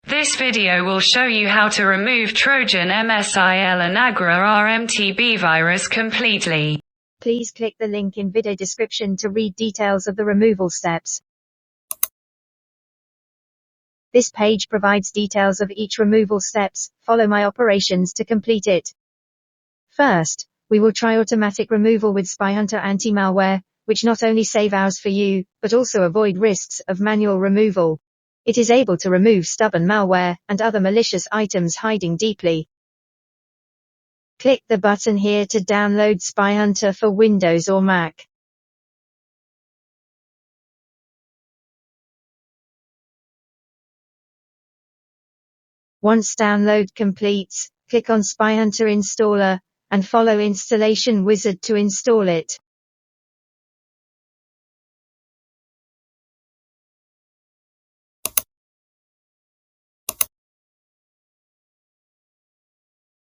This video will show you how to remove Trojan MSIL Anagra.R MTB virus completely. Please click the link in video description to read details of the removal steps. This page provides details of each removal steps. Follow my operations to complete it. First, we will try automatic removal with SpyHunter anti-malware, which not only save hours for you, but also avoid risks of manual removal. It is able to remove stubborn malware and other malicious items hiding deeply. Click the button here to download SpyHunter for Windows or Mac. Once download completes, click on SpyHunter Installer, and follow Installation Wizard to install it.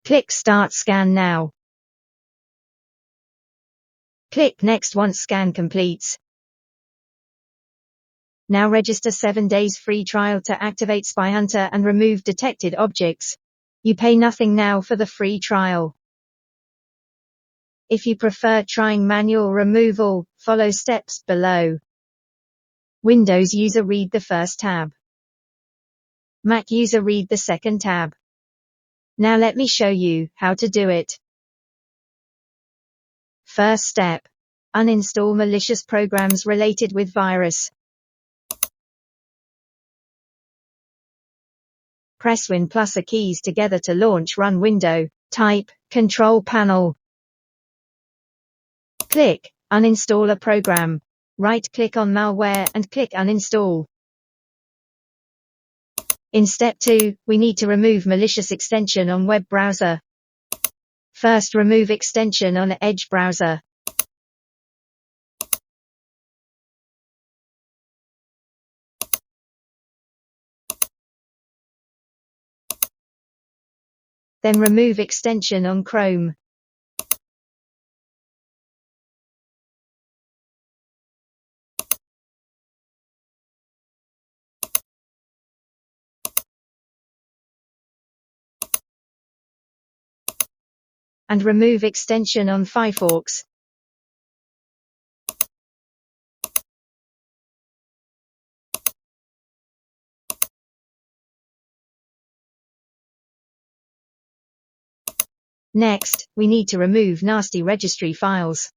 Click Start Scan now. Click Next once scan completes. Now register 7 days free trial to activate SpyHunter and remove detected objects. You pay nothing now for the free trial. If you prefer trying manual removal, follow steps below. Windows user read the first tab. Mac user read the second tab. Now let me show you how to do it. First step. Uninstall malicious programs related with virus. Press Win plus A keys together to launch Run window. Type Control Panel. Click Uninstall a program. Right-click on malware and click Uninstall. In step 2, we need to remove malicious extension on web browser. First, remove extension on Edge browser. Then remove extension on Chrome. And remove extension on Firefox. Next, we need to remove nasty registry files.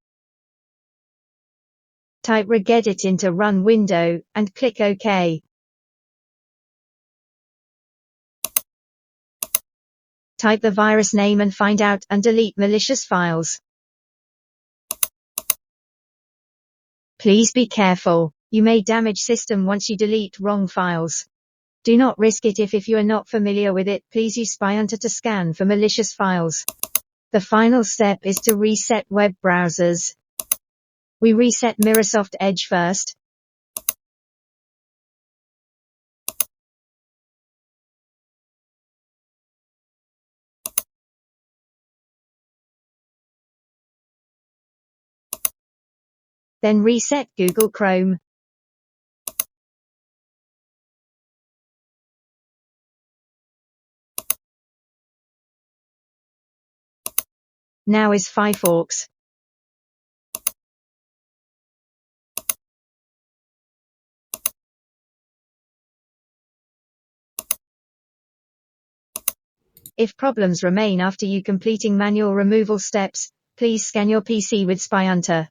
Type regedit into Run window, and click OK. Type the virus name and find out and delete malicious files. Please be careful. You may damage system once you delete wrong files. Do not risk it if you are not familiar with it. Please use SpyHunter to scan for malicious files. The final step is to reset web browsers. We reset Microsoft Edge first. Then reset Google Chrome. Now is Firefox. If problems remain after you completing manual removal steps, please scan your PC with SpyHunter.